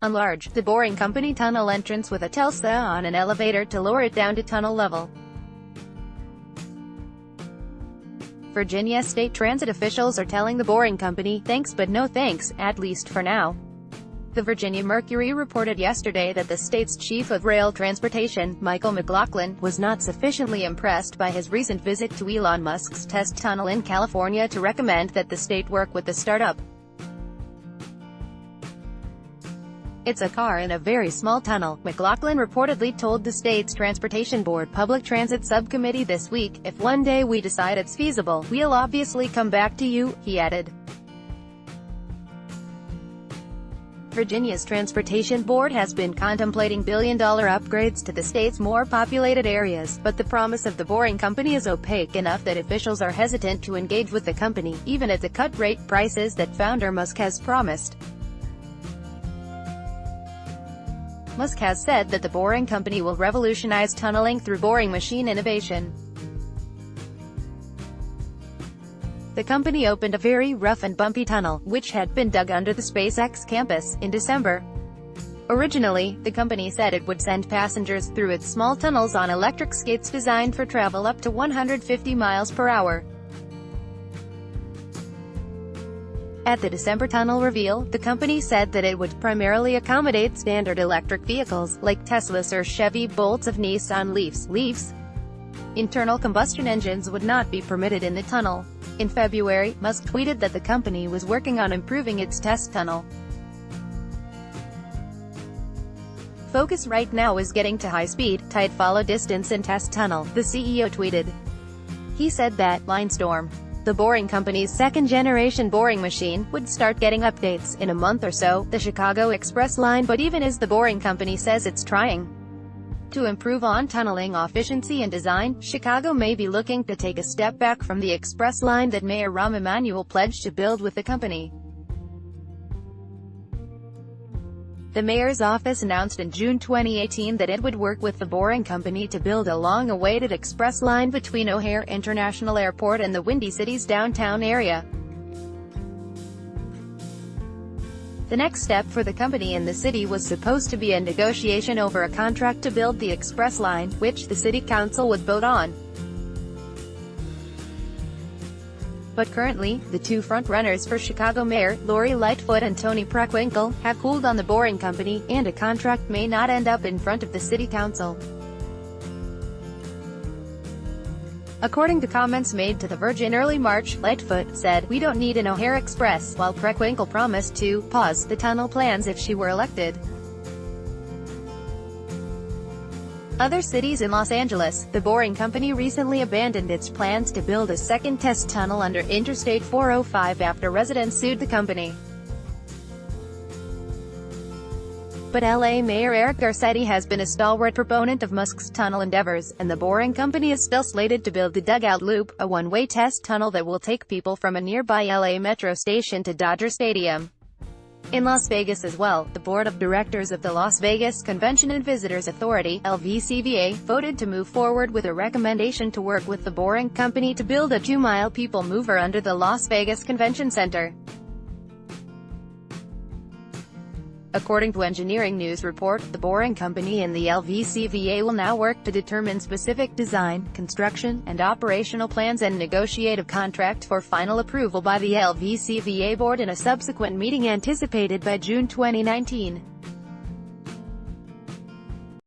Enlarge, the Boring Company tunnel entrance with a Telsa on an elevator to lower it down to tunnel level. Virginia state transit officials are telling the Boring Company, thanks but no thanks, at least for now. The Virginia Mercury reported yesterday that the state's chief of rail transportation, Michael McLaughlin, was not sufficiently impressed by his recent visit to Elon Musk's test tunnel in California to recommend that the state work with the startup. "It's a car in a very small tunnel," McLaughlin reportedly told the state's Transportation Board Public Transit Subcommittee this week. "If one day we decide it's feasible, we'll obviously come back to you," he added. Virginia's Transportation Board has been contemplating billion-dollar upgrades to the state's more populated areas, but the promise of the Boring Company is opaque enough that officials are hesitant to engage with the company, even at the cut-rate prices that founder Musk has promised. Musk has said that the Boring Company will revolutionize tunneling through boring machine innovation. The company opened a very rough and bumpy tunnel, which had been dug under the SpaceX campus, in December. Originally, the company said it would send passengers through its small tunnels on electric skates designed for travel up to 150 miles per hour. At the December tunnel reveal, the company said that it would primarily accommodate standard electric vehicles, like Teslas or Chevy Bolts of Nissan Leafs. Internal combustion engines would not be permitted in the tunnel. In February, Musk tweeted that the company was working on improving its test tunnel. "Focus right now is getting to high speed, tight follow distance and test tunnel," the CEO tweeted. He said that, Linestorm, the Boring Company's second-generation boring machine, would start getting updates in a month or so, the Chicago Express line. But even as the Boring Company says it's trying to improve on tunneling efficiency and design, Chicago may be looking to take a step back from the Express line that Mayor Rahm Emanuel pledged to build with the company. The mayor's office announced in June 2018 that it would work with the Boring Company to build a long-awaited express line between O'Hare International Airport and the Windy City's downtown area. The next step for the company and the city was supposed to be a negotiation over a contract to build the express line, which the city council would vote on. But currently, the two front-runners for Chicago Mayor, Lori Lightfoot and Tony Preckwinkle, have cooled on the Boring Company, and a contract may not end up in front of the city council. According to comments made to The Verge in early March, Lightfoot said, "We don't need an O'Hare Express," while Preckwinkle promised to pause the tunnel plans if she were elected. Other cities in Los Angeles, the Boring Company recently abandoned its plans to build a second test tunnel under Interstate 405 after residents sued the company. But LA Mayor Eric Garcetti has been a stalwart proponent of Musk's tunnel endeavors, and the Boring Company is still slated to build the Dugout Loop, a one-way test tunnel that will take people from a nearby LA metro station to Dodger Stadium. In Las Vegas as well, the board of directors of the Las Vegas Convention and Visitors Authority, LVCVA, voted to move forward with a recommendation to work with the Boring Company to build a 2-mile people mover under the Las Vegas Convention Center. According to Engineering News report, the Boring Company and the LVCVA will now work to determine specific design, construction, and operational plans and negotiate a contract for final approval by the LVCVA board in a subsequent meeting anticipated by June 2019.